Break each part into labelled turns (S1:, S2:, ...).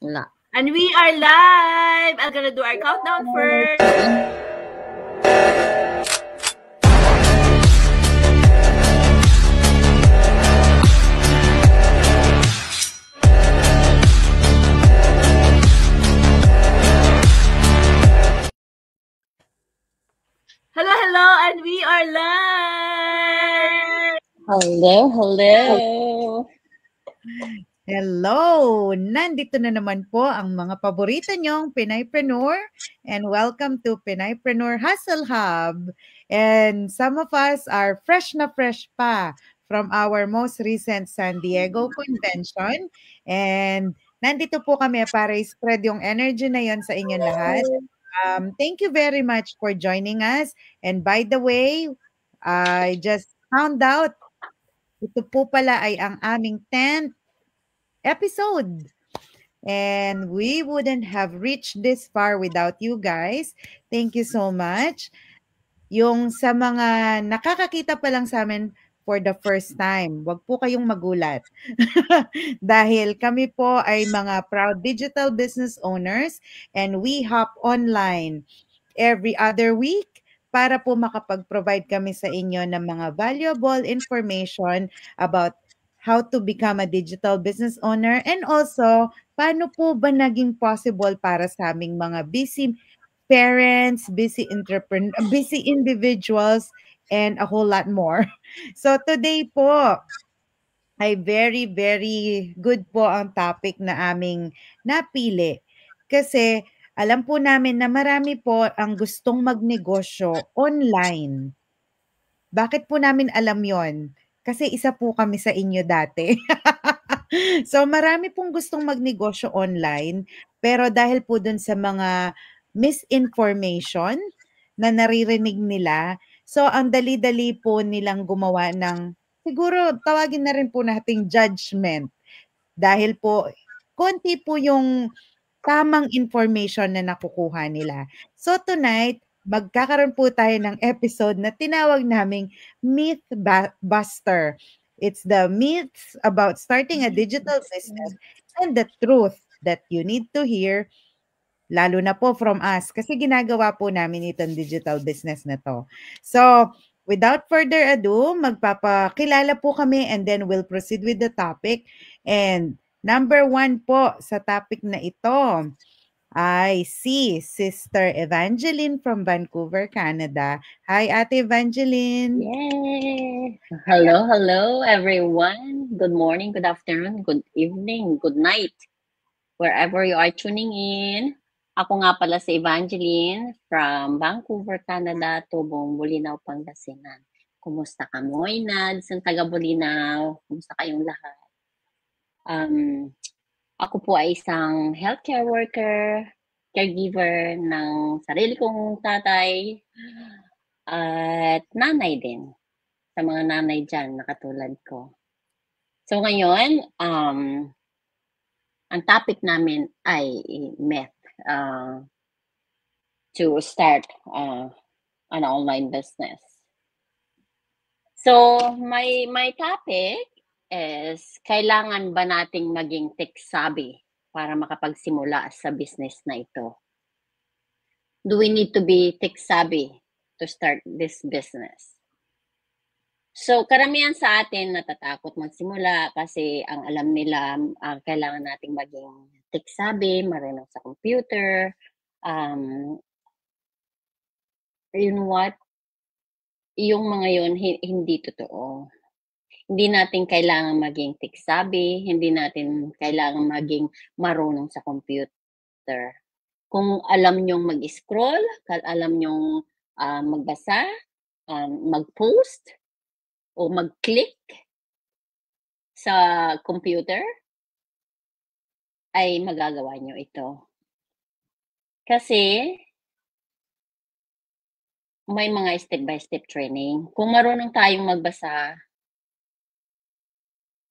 S1: Wala.
S2: And we are live! I'm gonna do our countdown first. Hello, and we are live!
S1: Hello.
S3: Hello! Nandito na naman po ang mga paborito nyong Pinaypreneur and welcome to Pinaypreneur Hustle Hub. And some of us are fresh na fresh pa from our most recent San Diego convention. And nandito po kami para spread yung energy na yon sa inyong lahat. Thank you very much for joining us. And by the way, I just found out ito po pala ay ang aming 10th episode. And we wouldn't have reached this far without you guys. Thank you so much. Yung sa mga nakakakita pa lang sa amin for the first time, wag po kayong magulat. Dahil kami po ay mga proud digital business owners and we hop online every other week para po makapag-provide kami sa inyo ng mga valuable information about how to become a digital business owner and also paano po ba naging possible para sa aming mga busy parents, busy busy individuals, and a whole lot more. So today po ay very, very good po ang topic na aming napili. Kasi alam po namin na marami po ang gustong magnegosyo online. Bakit po namin alam yon? Kasi isa po kami sa inyo dati. So marami pong gustong magnegosyo online, pero dahil po dun sa mga misinformation na naririnig nila, so ang dali-dali po nilang gumawa ng siguro tawagin na rin po nating judgment. Dahil po konti po yung tamang information na nakukuha nila. So tonight, magkakaroon po tayo ng episode na tinawag naming Myth Buster. It's the myths about starting a digital business and the truth that you need to hear, lalo na po from us kasi ginagawa po namin itong digital business na to. So, without further ado, magpapakilala po kami and then we'll proceed with the topic. And number 1 po sa topic na ito ay si Sister Evangeline from Vancouver, Canada. Hi, Ate Evangeline.
S1: Yay! Hello, everyone. Good morning, good afternoon, good evening, good night. Wherever you are tuning in. Ako nga pala si Evangeline from Vancouver, Canada, Tubong, Bulinaw, Pangasinan. Kumusta ka, Moynads, ang taga Bulinaw? Kumusta kayong lahat? Ako po ay isang healthcare worker, caregiver ng sarili kong tatay at nanay din. Sa mga nanay dyan na katulad ko. So ngayon, ang topic namin ay myth to start an online business. So my topic is, kailangan ba nating maging tech-savvy para makapagsimula sa business na ito? Do we need to be tech-savvy to start this business? So, karamihan sa atin natatakot magsimula kasi ang alam nila, kailangan nating maging tech-savvy, marunong sa computer. You know what? Yung mga yun, hindi totoo. Hindi natin kailangan maging tech-savvy, hindi natin kailangan maging marunong sa computer. Kung alam nyong mag-scroll, alam nyong magbasa, mag-post, o mag-click sa computer, ay magagawa nyo ito. Kasi may mga step-by-step training. Kung marunong tayong magbasa,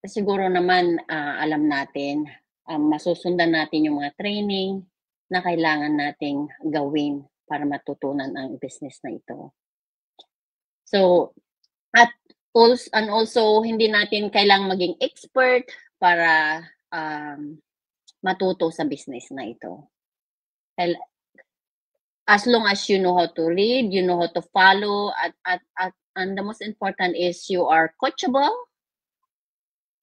S1: siguro naman alam natin, masusundan natin yung mga training na kailangan nating gawin para matutunan ang business na ito. So, also hindi natin kailangang maging expert para matuto sa business na ito. As long as you know how to read, you know how to follow, and the most important is you are coachable,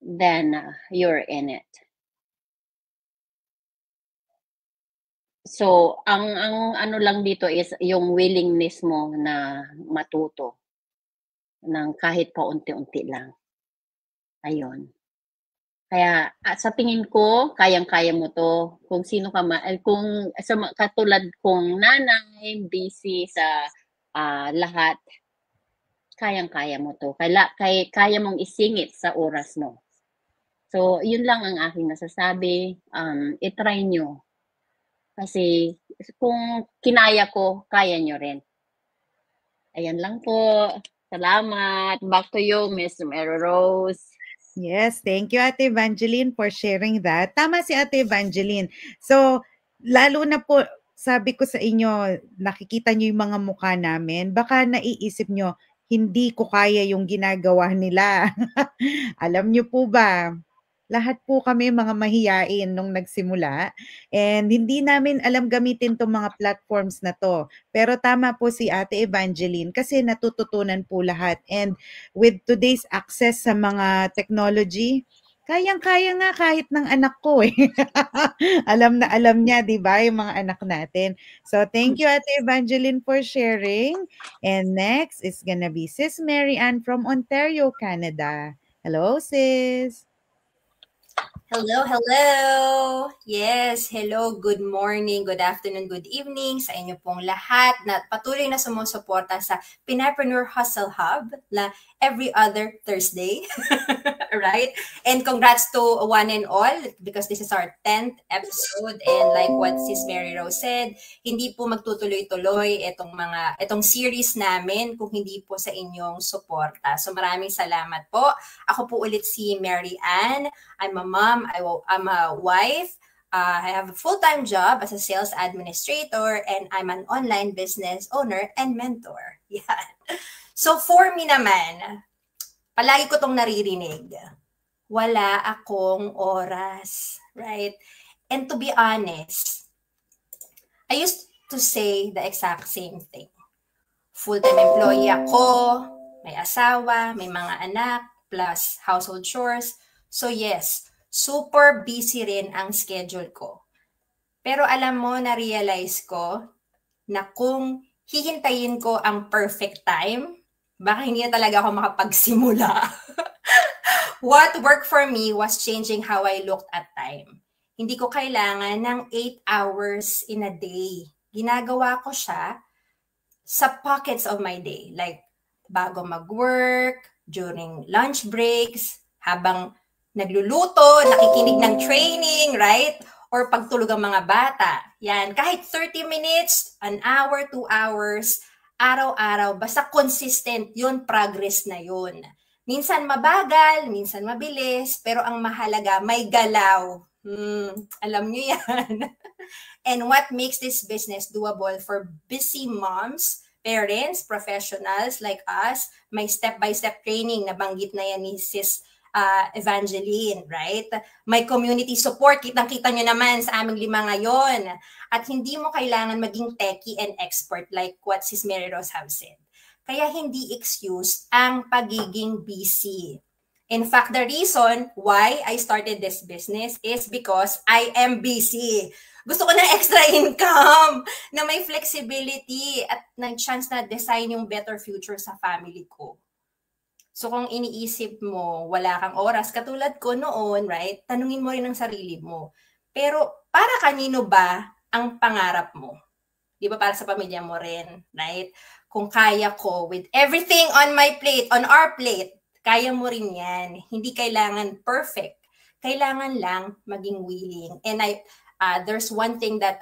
S1: then you're in it. So, ang ano lang dito is yung willingness mo na matuto ng kahit paunti-unti lang. Ayun. Kaya sa tingin ko, kayang-kaya mo to. Kung sino ka kung katulad kong nanay, busy sa lahat, kayang-kaya mo to. Kaya mong isingit sa oras mo. So, yun lang ang aking nasasabi. I-try nyo. Kasi kung kinaya ko, kaya nyo rin. Ayan lang po. Salamat. Back to you, Miss Mary Rose.
S3: Yes, thank you Ate Evangeline for sharing that. Tama si Ate Evangeline. So, lalo na po, sabi ko sa inyo, nakikita nyo yung mga mukha namin, baka naiisip nyo, hindi ko kaya yung ginagawa nila. Alam nyo po ba, lahat po kami mga mahiyain nung nagsimula and hindi namin alam gamitin tong mga platforms na to. Pero tama po si Ate Evangeline kasi natututunan po lahat. And with today's access sa mga technology, kayang-kaya nga kahit ng anak ko eh. Alam na alam niya, di ba, yung mga anak natin. So thank you Ate Evangeline for sharing. And next is gonna be Sis Mary Ann from Ontario, Canada. Hello, sis.
S4: Hello, hello! Yes, hello, good morning, good afternoon, good evening sa inyo pong lahat na patuloy na sumusuporta sa Pinaypreneur Hustle Hub na every other Thursday, right? And congrats to one and all because this is our 10th episode and like what Sis Mary Rose said, hindi po magtutuloy-tuloy itong series namin kung hindi po sa inyong suporta. So maraming salamat po. Ako po ulit si Mary Ann. I'm a mom, I'm a wife, I have a full-time job as a sales administrator, and I'm an online business owner and mentor. Yeah. So for me naman, palagi ko tong naririnig, wala akong oras, right? And to be honest, I used to say the exact same thing. Full-time employee ako, may asawa, may mga anak, plus household chores. So yes, super busy rin ang schedule ko. Pero alam mo, na-realize ko na kung hihintayin ko ang perfect time, baka hindi na talaga ako makapagsimula. What worked for me was changing how I looked at time. Hindi ko kailangan ng 8 hours in a day. Ginagawa ko siya sa pockets of my day. Like, bago mag-work, during lunch breaks, habang nagluluto, nakikinig ng training, right? Or pagtulog ang mga bata. Yan, kahit 30 minutes, an hour, 2 hours, araw-araw, basta consistent yun, progress na yun. Minsan mabagal, minsan mabilis, pero ang mahalaga, may galaw. Alam nyo yan. And what makes this business doable for busy moms, parents, professionals like us, may step-by-step training, nabanggit na yan ni Sis Evangeline, right? May community support, kitang-kita nyo naman sa aming 5 ngayon. At hindi mo kailangan maging techie and expert like what Sis Mary Rose have said. Kaya hindi excuse ang pagiging busy. In fact, the reason why I started this business is because I am busy. Gusto ko ng extra income, na may flexibility at ng chance na design yung better future sa family ko. So kung iniisip mo, wala kang oras, katulad ko noon, right? Tanungin mo rin ang sarili mo. Pero para kanino ba ang pangarap mo? Di ba para sa pamilya mo rin, right? Kung kaya ko, with everything on my plate, on our plate, kaya mo rin yan. Hindi kailangan perfect. Kailangan lang maging willing. And there's one thing that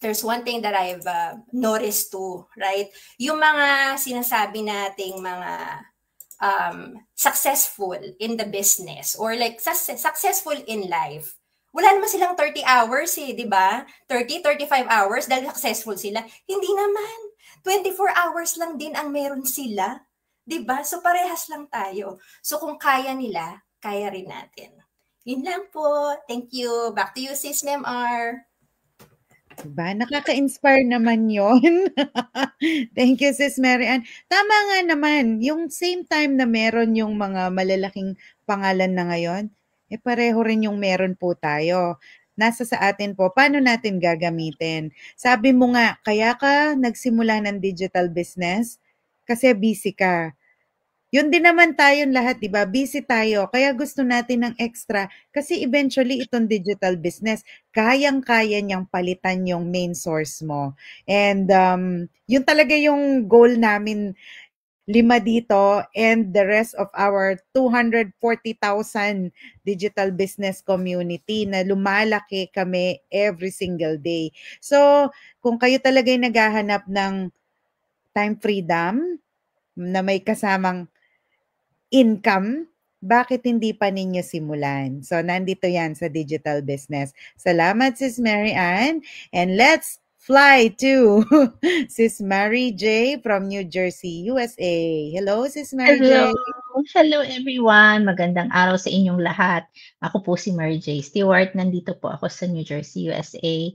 S4: I've noticed too, right? Yung mga sinasabi nating mga successful in the business or like successful in life, wala naman silang 30 hours di ba? 30-35 hours dahil successful sila. Hindi naman. 24 hours lang din ang meron sila. Di ba? So parehas lang tayo. So kung kaya nila, kaya rin natin. Yun lang po. Thank you. Back to you, Sis Ma'am R.
S3: Diba? Nakaka-inspire naman yon. Thank you, Sis Mary Ann. Tama nga naman, yung same time na meron yung mga malalaking pangalan na ngayon, pareho rin yung meron po tayo. Nasa sa atin po, paano natin gagamitin? Sabi mo nga, kaya ka nagsimula ng digital business? Kasi busy ka. Yun din naman tayong lahat, 'di ba? Busy tayo, kaya gusto natin ng extra kasi eventually itong digital business, kayang-kaya niyang palitan yung main source mo. And yun talaga yung goal namin 5 dito and the rest of our 240,000 digital business community na lumalaki kami every single day. So, kung kayo talaga ay naghahanap ng time freedom na may kasamang income, bakit hindi pa ninyo simulan? So, nandito yan sa digital business. Salamat, Sis Mary Ann. And let's fly to Sis Mary J. from New Jersey, USA. Hello, Sis Mary
S5: Hello.
S3: J.
S5: Hello everyone. Magandang araw sa inyong lahat. Ako po si Mary J. Stewart. Nandito po ako sa New Jersey, USA.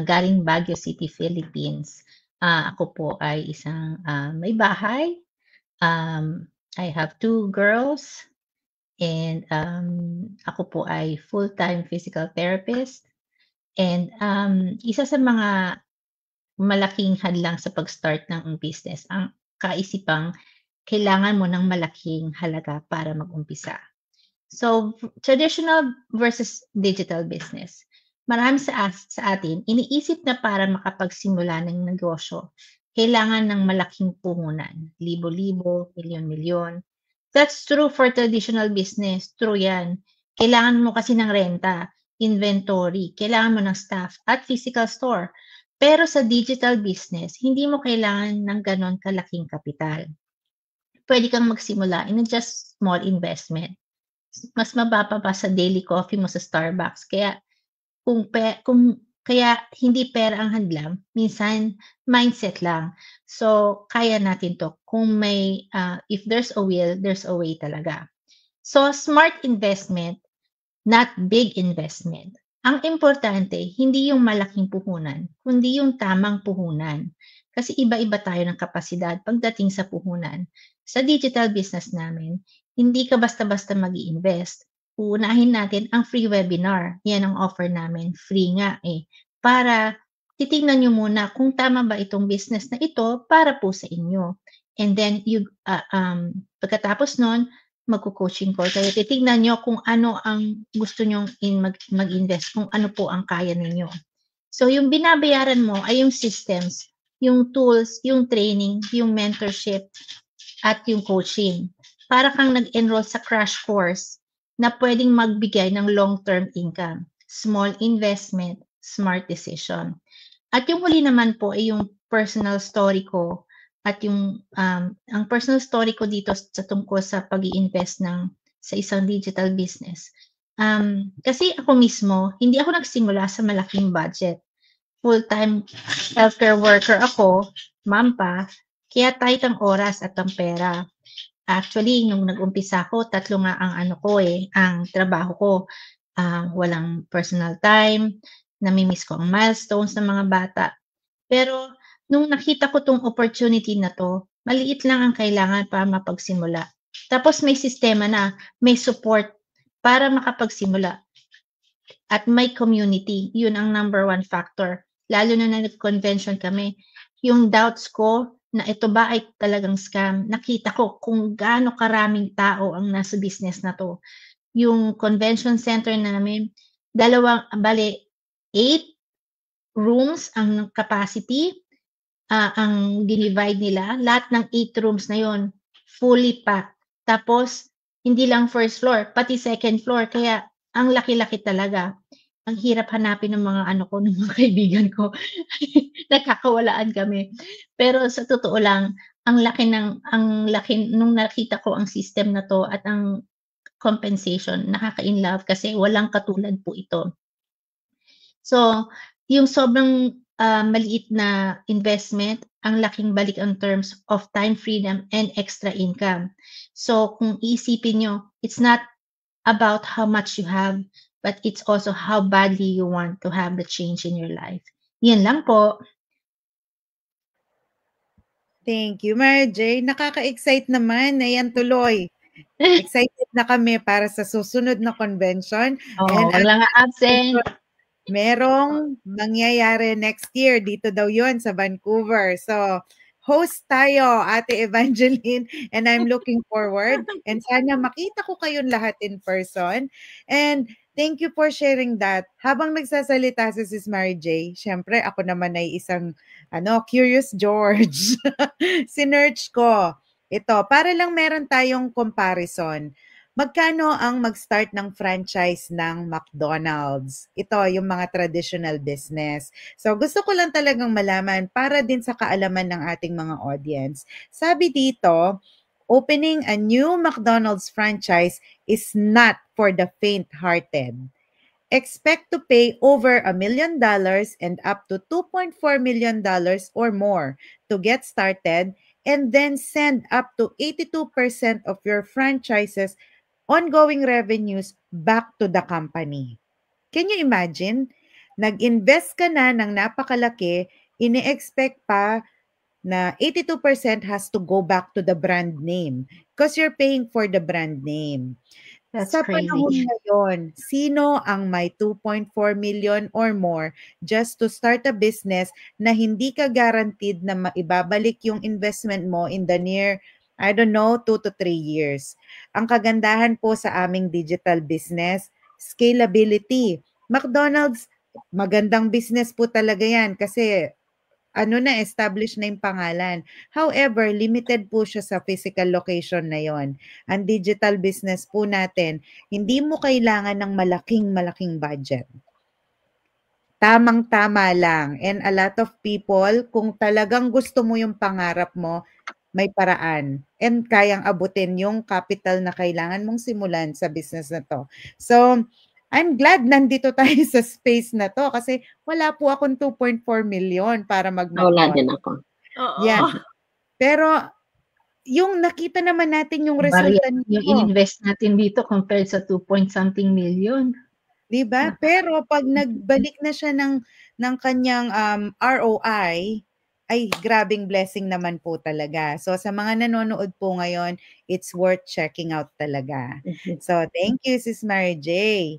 S5: Galing Baguio City, Philippines. Ako po ay isang may bahay. I have 2 girls. And ako po ay full-time physical therapist. And isa sa mga malaking hadlang sa pag-start ng business, ang kaisipang kailangan mo ng malaking halaga para mag-umpisa. So, traditional versus digital business. Marami sa atin, iniisip na para makapagsimula ng negosyo, kailangan ng malaking puhunan, libo-libo, milyon-milyon. That's true for traditional business, true yan. Kailangan mo kasi ng renta, inventory, kailangan mo ng staff at physical store. Pero sa digital business, hindi mo kailangan ng ganon kalaking kapital. Pwede kang magsimula in just small investment. Mas mababa pa sa daily coffee mo sa Starbucks. Kaya kaya hindi pera ang hadlang, minsan mindset lang. So kaya natin to kung may if there's a will, there's a way talaga. So smart investment, not big investment. Ang importante, hindi yung malaking puhunan, kundi yung tamang puhunan. Kasi iba-iba tayo ng kapasidad pagdating sa puhunan. Sa digital business namin, hindi ka basta-basta mag-i-invest. Uunahin natin ang free webinar. Yan ang offer namin. Free nga para titingnan nyo muna kung tama ba itong business na ito para po sa inyo. And then, pagkatapos nun, magko-coaching call kayo. Titingnan nyo kung ano ang gusto nyo mag-invest, kung ano po ang kaya ninyo. So, yung binabayaran mo ay yung systems, yung tools, yung training, yung mentorship, at yung coaching. Para kang nag-enroll sa crash course na pwedeng magbigay ng long-term income. Small investment, smart decision. At yung huli naman po ay yung personal story ko at yung ang personal story ko dito sa tungkol sa pag-i-invest sa isang digital business. Kasi ako mismo, hindi ako nagsimula sa malaking budget. Full-time healthcare worker ako, ma'am pa, kaya tight ang oras at ang pera. Actually, nung nag-umpisa ako, 3 nga ang ang trabaho ko. Walang personal time, nami-miss ko ang milestones ng mga bata. Pero nung nakita ko tong opportunity na to, maliit lang ang kailangan para mapagsimula. Tapos may sistema na, may support para makapagsimula. At may community, yun ang number 1 factor. Lalo na nag-convention kami, yung doubts ko na ito ba ay talagang scam, nakita ko kung gaano karaming tao ang nasa business na to. Yung convention center namin, 8 rooms ang capacity, ang dinivide nila, lahat ng 8 rooms na yon fully packed. Tapos, hindi lang first floor, pati second floor, kaya ang laki-laki talaga. Ang hirap hanapin ng mga ng mga kaibigan ko. Nagkakawalaan kami. Pero sa totoo lang, ang laki nung nakita ko ang system na to at ang compensation, nakaka-inlove kasi walang katulad po ito. So, yung sobrang maliit na investment, ang laking balik on terms of time freedom and extra income. So, kung iisipin nyo, it's not about how much you have, but it's also how badly you want to have the change in your life. Yan lang po.
S3: Thank you, Mary J. Nakaka-excite naman. Ayan, tuloy. Excited na kami para sa susunod na convention. And
S5: Wag lang absent.
S3: merong mangyayari next year. Dito daw yun sa Vancouver. So, host tayo, Ate Evangeline, and I'm looking forward. And sana makita ko kayong lahat in person. And thank you for sharing that. Habang nagsasalita si Sis Mary J, syempre ako naman ay isang Curious George. Sinearch ko. Ito, para lang meron tayong comparison. Magkano ang mag-start ng franchise ng McDonald's? Ito, yung mga traditional business. So, gusto ko lang talagang malaman para din sa kaalaman ng ating mga audience. Sabi dito, opening a new McDonald's franchise is not for the faint-hearted. Expect to pay over $1 million and up to $2.4 million or more to get started, and then send up to 82% of your franchise's ongoing revenues back to the company. Can you imagine? Nag-invest ka na ng napakalaki, ini-expect pa na 82% has to go back to the brand name because you're paying for the brand name.
S5: That's
S3: Sa
S5: crazy.
S3: panahon ngayon, sino ang may 2.4 million or more just to start a business na hindi ka guaranteed na maibabalik yung investment mo in the near 2 to 3 years. Ang kagandahan po sa aming digital business, scalability. McDonald's, magandang business po talaga yan kasi established na yung pangalan. However, limited po siya sa physical location na yon. Ang digital business po natin, hindi mo kailangan ng malaking budget. Tamang-tama lang. And a lot of people, kung talagang gusto mo yung pangarap mo, may paraan. And kayang abutin yung capital na kailangan mong simulan sa business na to. So, I'm glad nandito tayo sa space na to kasi wala po akong 2.4 million para
S1: Wala din ako.
S2: Oo.
S3: Yan. Pero, yung nakita naman natin yung resulta
S5: Yung
S3: nito.
S5: in-invest natin dito compared sa 2-point-something million.
S3: Diba? Pero pag nagbalik na siya ng kanyang ROI, ay grabing blessing naman po talaga. So sa mga nanonood po ngayon, it's worth checking out talaga. So thank you, Sis Mary J.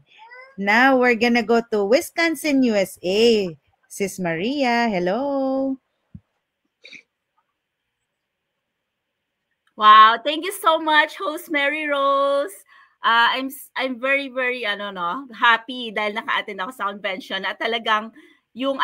S3: Now we're gonna go to Wisconsin, USA. Sis Maria, hello.
S2: Wow, thank you so much, host Mary Rose. I'm very happy dahil naka-attend ako sa convention at talagang yung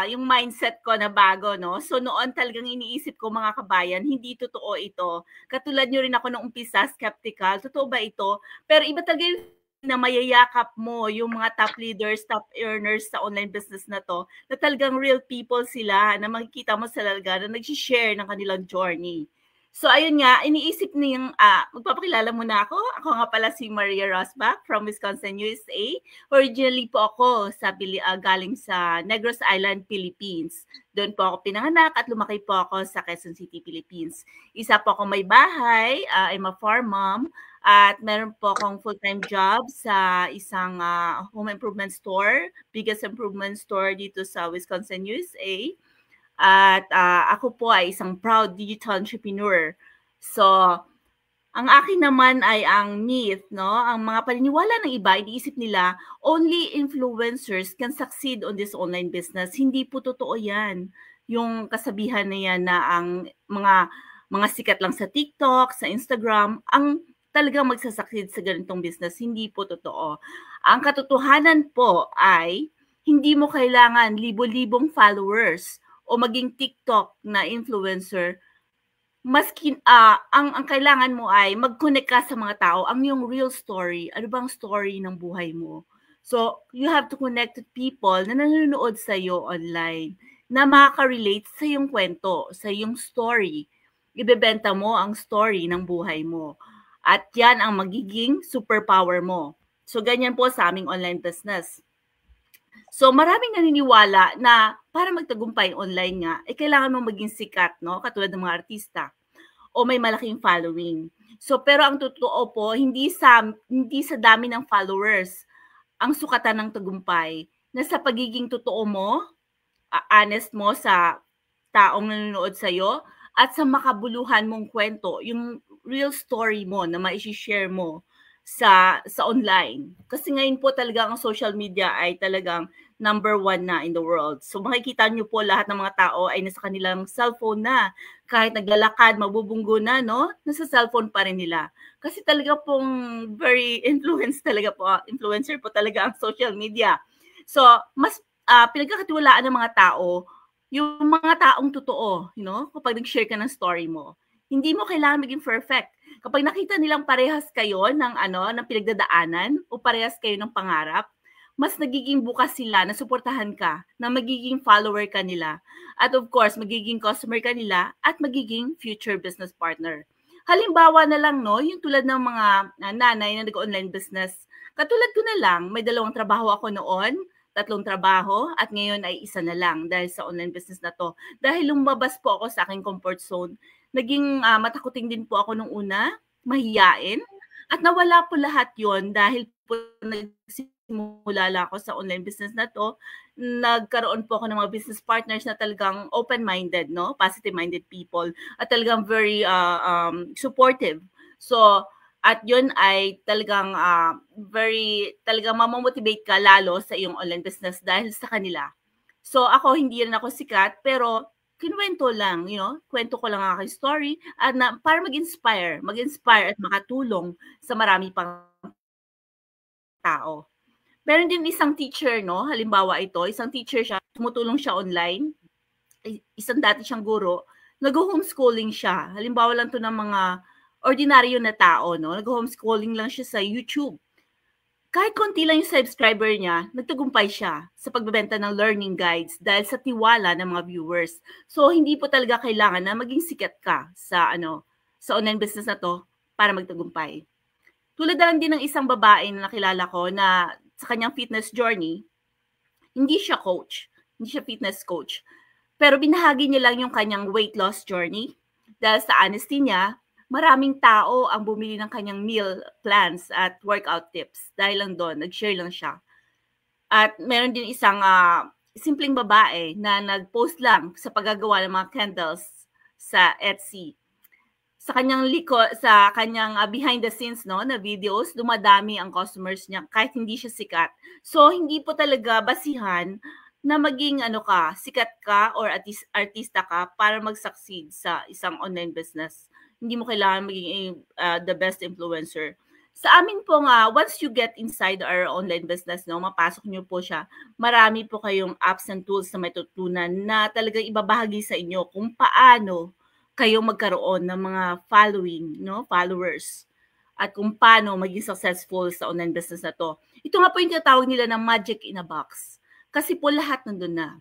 S2: yung mindset ko na bago, no? So noon talagang iniisip ko, mga kabayan, hindi totoo ito. Katulad nyo rin ako nung umpisa, skeptical, totoo ba ito? Pero iba talaga yung na mayayakap mo yung mga top leaders, top earners sa online business na to, na talagang real people sila, na makikita mo sila na nag-share ng kanilang journey. So ayun nga, iniisip niyang, magpapakilala muna ako. Ako nga pala si Maria Rosbach from Wisconsin, USA. Originally po ako galing sa Negros Island, Philippines. Doon po ako pinanganak at lumaki po ako sa Quezon City, Philippines. Isa po ako may bahay, I'm a farm mom, at meron po akong full-time job sa isang home improvement store, biggest improvement store dito sa Wisconsin, USA. At ako po ay isang proud digital entrepreneur. So, ang akin naman ay ang myth, no? Ang mga paniniwala ng iba, iniisip nila, only influencers can succeed on this online business. Hindi po totoo yan. Yung kasabihan na yan na ang mga sikat lang sa TikTok, sa Instagram, ang talagang magsasucceed sa ganitong business. Hindi po totoo. Ang katotohanan po ay, hindi mo kailangan libo-libong followers o maging TikTok na influencer. Maski ang kailangan mo ay mag-connect ka sa mga tao, ang yung real story. Ano bang story ng buhay mo? So, you have to connect with people na nanonood sa iyo online, na makaka-relate sa iyong kwento, sa iyong story. Ibebenta mo ang story ng buhay mo. At yan ang magiging superpower mo. So, ganyan po sa aming online business. So maraming naniniwala na para magtagumpay online nga, kailangan mo maging sikat, no? Katulad ng mga artista. o may malaking following. So pero ang totoo po, hindi sa dami ng followers ang sukatan ng tagumpay, nasa pagiging totoo mo, honest mo sa taong nanonood sa'yo, at sa makabuluhan mong kwento, yung real story mo na mai-share mo sa online. Kasi ngayon po talaga ang social media ay talagang number 1 na in the world. So makikita niyo po lahat ng mga tao ay nasa kanilang cellphone na. Kahit naglalakad, mabubunggo na, no? Nasa cellphone pa rin nila. Kasi talaga pong very influencer po talaga ang social media. So mas pinagkakatiwalaan ng mga tao yung mga taong totoo, kapag nag-share ka ng story mo. Hindi mo kailangan maging perfect. Kapag nakita nilang parehas kayo ng pinagdadaanan o parehas kayo ng pangarap, mas nagiging bukas sila na suportahan ka, na magiging follower ka nila. At of course, magiging customer ka nila at magiging future business partner. Halimbawa na lang, yung tulad ng mga nanay na nag-online business. Katulad ko na lang, may 2 trabaho ako noon, 3 trabaho, at ngayon ay 1 na lang dahil sa online business na to. Dahil lumabas po ako sa aking comfort zone, naging matakuting din po ako nung una, mahiyain, at nawala po lahat yon dahil po nagsimula lang ako sa online business na to. Nagkaroon po ako ng mga business partners na talagang open-minded, positive-minded people, at talagang very supportive. So, at yun ay talagang talagang mamamotivate ka lalo sa iyong online business dahil sa kanila. So ako, hindi rin ako sikat, pero kinuwento lang, kwento ko lang ang aking story at para mag-inspire at makatulong sa marami pang tao. Meron din isang teacher, halimbawa ito, isang teacher siya, tumutulong siya online, isang dati siyang guro, nag-homeschooling siya. Halimbawa lang to ng mga ordinaryo na tao, nag-homeschooling lang siya sa YouTube. Kahit konti lang yung subscriber niya, nagtagumpay siya sa pagbebenta ng learning guides dahil sa tiwala ng mga viewers. So hindi po talaga kailangan na maging sikat ka sa online business na to para magtagumpay. Tulad na lang din ng isang babae na nakilala ko na sa kanyang fitness journey, hindi siya coach, hindi siya fitness coach. Pero binahagi niya lang yung kanyang weight loss journey dahil sa honesty niya. Maraming tao ang bumili ng kanyang meal plans at workout tips. Dahil lang doon, nag-share lang siya. At meron din isang simpleng babae na nag-post lang sa paggagawa ng mga candles sa Etsy. Sa kanyang behind the scenes na videos, dumadami ang customers niya kahit hindi siya sikat. So hindi po talaga basihan na maging sikat ka or artista ka para mag-succeed sa isang online business. Hindi mo kailangan maging the best influencer. Sa amin po once you get inside our online business, mapasok nyo po siya, marami po kayong apps and tools na may tutunan na talagang ibabahagi sa inyo kung paano kayo magkaroon ng mga followers, at kung paano maging successful sa online business na to. Ito nga po yung tinatawag nila na magic in a box. Kasi po lahat nandun na.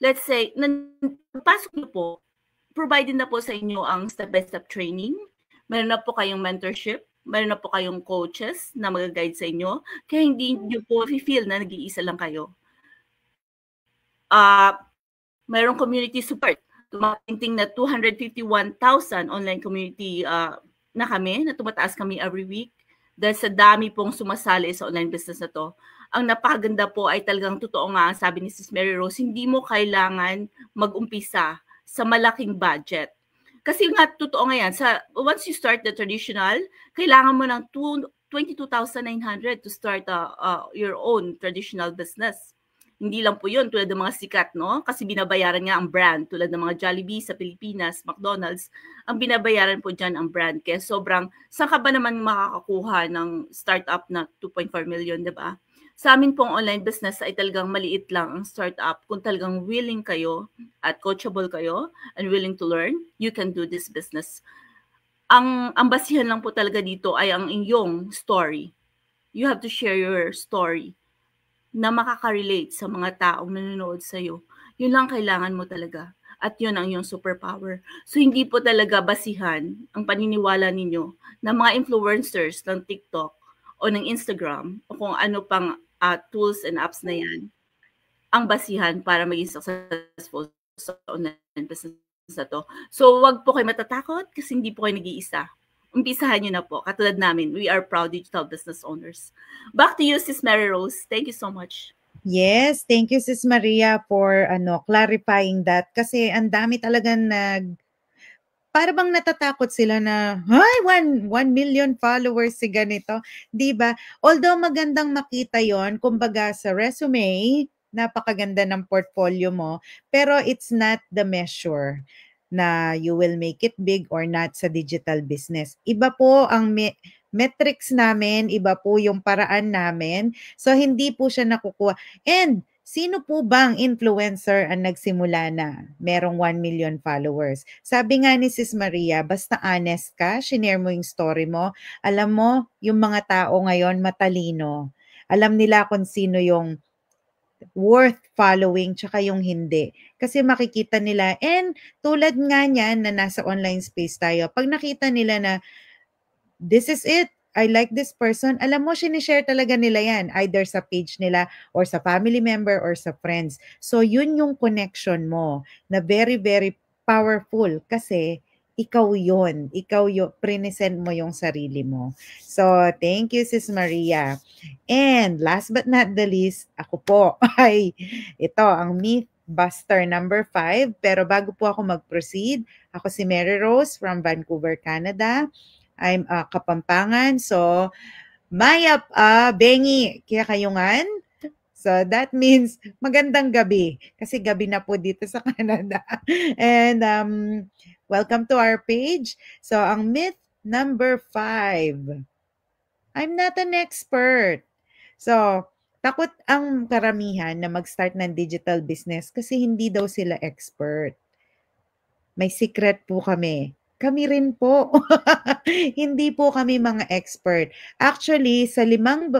S2: Let's say, pasok nyo po, provided na po sa inyo ang step-by-step training. Meron na po kayong mentorship. Meron na po kayong coaches na mag-guide sa inyo. Kaya hindi nyo po feel na nag-iisa lang kayo. Mayroong community support. Tumating na 251,000 online community na kami, na tumataas kami every week. Dahil sa dami pong sumasali sa online business na to. Ang napakaganda po ay talagang totoo nga, sabi ni Sis Mary Rose, hindi mo kailangan mag-umpisa sa malaking budget. Kasi nga, totoo nga yan, once you start the traditional, kailangan mo ng 22,900 to start your own traditional business. Hindi lang po yun, tulad ng mga sikat, Kasi binabayaran nga ang brand, tulad ng mga Jollibee sa Pilipinas, McDonald's, ang binabayaran po dyan ang brand. Kaya sobrang, saan ka ba naman makakakuha ng startup na 2.4 million, diba? Sa amin pong online business ay talagang maliit lang ang startup. Kung talagang willing kayo at coachable kayo and willing to learn, you can do this business. Ang basihan lang po talaga dito ay ang inyong story. You have to share your story na makaka-relate sa mga taong nanonood sa'yo. Yun lang kailangan mo talaga. At yun ang iyong superpower. So hindi po talaga basihan ang paniniwala ninyo na mga influencers ng TikTok o ng Instagram o kung ano pang tools and apps na yan ang basihan para maging successful sa online business sa to. So, wag po kayo matatakot kasi hindi po kayo nag-iisa. Umpisahan nyo na po. Katulad namin, we are proud digital business owners. Back to you, Sis Mary Rose. Thank you so much.
S3: Yes, thank you Sis Maria for clarifying that kasi ang dami talagang para bang natatakot sila na, "Hay, 1 million followers si ganito." 'Di ba? Although magandang makita 'yon, kumbaga sa resume, napakaganda ng portfolio mo, pero it's not the measure na you will make it big or not sa digital business. Iba po ang metrics namin, iba po yung paraan namin. So hindi po siya nakukuha. And sino po bang influencer ang nagsimula na merong 1 million followers? Sabi nga ni Sis Maria, basta honest ka, shinare mo yung story mo. Alam mo, yung mga tao ngayon matalino. Alam nila kung sino yung worth following tsaka yung hindi. Kasi makikita nila. And tulad nga niyan na nasa online space tayo, pag nakita nila na this is it, I like this person, alam mo, sinishare talaga nila yan, either sa page nila or sa family member or sa friends. So, yun yung connection mo na very, very powerful kasi ikaw yun. Ikaw yung, present mo yung sarili mo. So, thank you, Sis Maria. And last but not the least, ako po ay ito, ang myth buster number 5. Pero bago po ako mag-proceed, ako si Mary Rose from Vancouver, Canada. I'm Kapampangan. So, mayap bengi kaya kayungan. So, that means magandang gabi. Kasi gabi na po dito sa Canada. And welcome to our page. So, ang myth number 5. I'm not an expert. So, takot ang karamihan na mag-start ng digital business kasi hindi daw sila expert. May secret po kami. Kami rin po. Hindi po kami mga expert. Actually, sa 5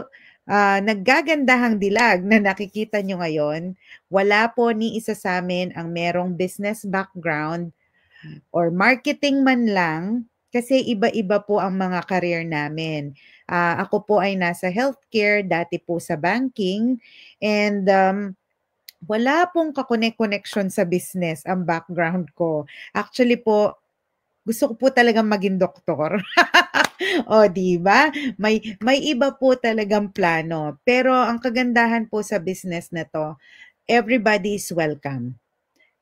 S3: naggagandahang dilag na nakikita nyo ngayon, wala po ni isa sa amin ang merong business background or marketing man lang kasi iba-iba po ang mga career namin. Ako po ay nasa healthcare, dati po sa banking, and wala pong kakonek-connection sa business ang background ko. Actually po, gusto ko po talagang maging doktor. O, di ba? May iba po talagang plano. Pero ang kagandahan po sa business na to, everybody is welcome.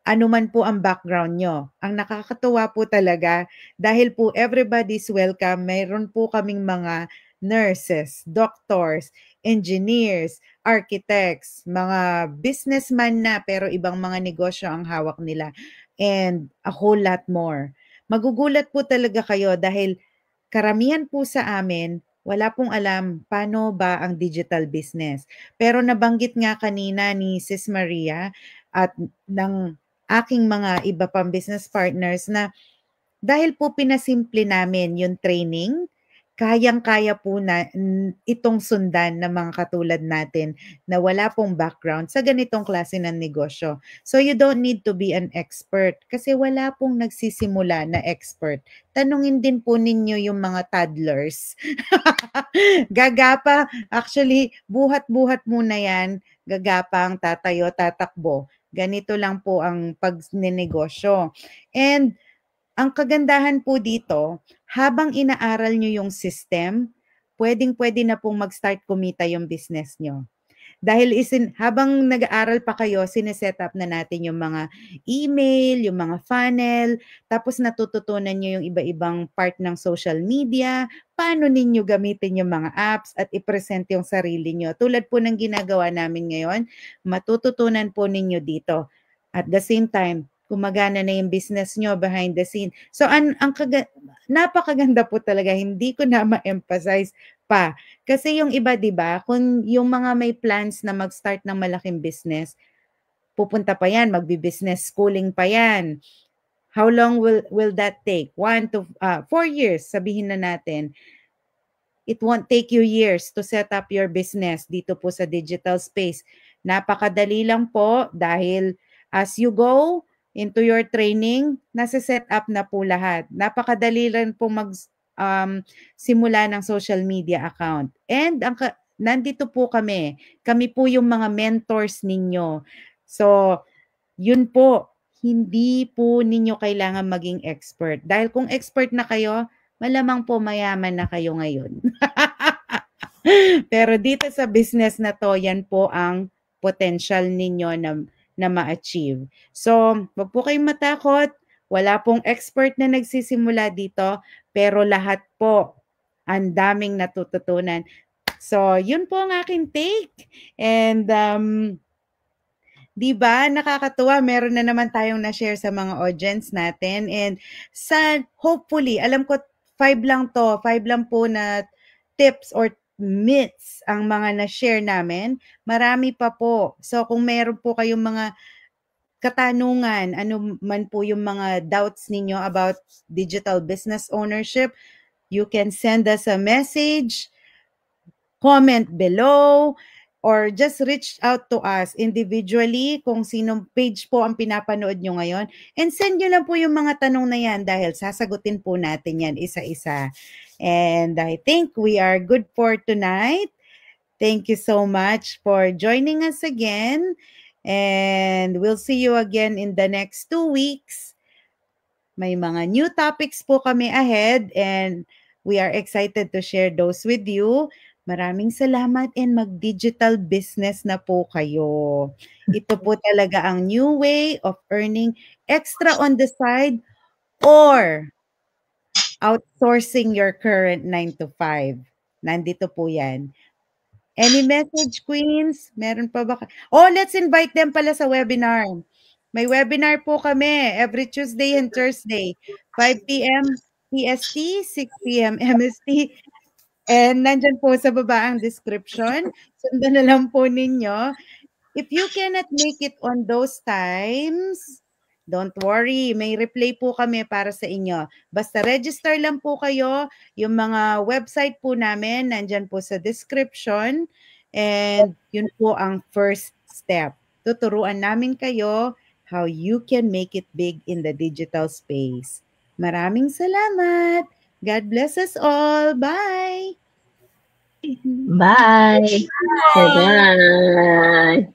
S3: Ano man po ang background nyo. Ang nakakatuwa po talaga, dahil po everybody's welcome, mayroon po kaming mga nurses, doctors, engineers, architects, mga businessman na pero ibang mga negosyo ang hawak nila, and a whole lot more. Magugulat po talaga kayo dahil karamihan po sa amin, wala pong alam paano ba ang digital business. Pero nabanggit nga kanina ni Sis Maria at ng aking mga iba pang business partners na dahil po pinasimple namin yung training, kayang-kaya po na itong sundan ng mga katulad natin na wala pong background sa ganitong klase ng negosyo. So you don't need to be an expert kasi wala pong nagsisimula na expert. Tanungin din po ninyo yung mga toddlers. Gagapa, actually, buhat-buhat muna yan. Gagapang, tatayo, tatakbo. Ganito lang po ang pagnenegosyo. And ang kagandahan po dito, habang inaaral nyo yung system, pwedeng-pwede na pong mag-start kumita yung business nyo. Dahil habang nag-aaral pa kayo, sineset up na natin yung mga email, yung mga funnel, tapos natututunan nyo yung iba-ibang part ng social media, paano ninyo gamitin yung mga apps at i-present yung sarili nyo. Tulad po ng ginagawa namin ngayon, matututunan po ninyo dito. At the same time, gumagana na yung business nyo behind the scene. So, napakaganda po talaga. Hindi ko na ma-emphasize pa. Kasi yung iba, di ba, kung yung mga may plans na mag-start ng malaking business, pupunta pa yan, magbi-business schooling pa yan. How long will that take? 1 to 4 years, sabihin na natin. It won't take you years to set up your business dito po sa digital space. Napakadali lang po dahil as you go into your training, nasa-set up na po lahat. Napakadali lang po simula ng social media account. And nandito po kami. Kami po yung mga mentors ninyo. So, yun po. hindi po ninyo kailangan maging expert. Dahil kung expert na kayo, malamang po mayaman na kayo ngayon. Pero dito sa business na to, yan po ang potential ninyo na ma-achieve. So, wag po kayong matakot. Wala pong expert na nagsisimula dito, pero lahat po ang daming natututunan. So, yun po ang aking take. And, di ba, nakakatuwa, meron na naman tayong na-share sa mga audience natin. And hopefully, alam ko 5 lang po na tips or myths ang mga na-share namin. Marami pa po. So, kung meron po kayong mga katanungan, ano man po yung mga doubts ninyo about digital business ownership, you can send us a message, comment below, or just reach out to us individually kung sinong page po ang pinapanood nyo ngayon. And send nyo lang po yung mga tanong na yan dahil sasagutin po natin yan isa-isa. And I think we are good for tonight. Thank you so much for joining us again. And we'll see you again in the next 2 weeks. May mga new topics po kami ahead and we are excited to share those with you. Maraming salamat and mag-digital business na po kayo. Ito po talaga ang new way of earning extra on the side or outsourcing your current 9 to 5. Nandito po yan. Any message, Queens? Meron pa ba? Let's invite them pala sa webinar. May webinar po kami every Tuesday and Thursday, 5 p.m. PST, 6 p.m. MST. And nandyan po sa baba ang description. Sundan na lang po ninyo. If you cannot make it on those times, don't worry. May replay po kami para sa inyo. Basta register lang po kayo. Yung mga website po namin, nandyan po sa description. And yun po ang first step. Tuturuan namin kayo how you can make it big in the digital space. Maraming salamat. God bless us all. Bye.
S5: Bye.
S1: Bye.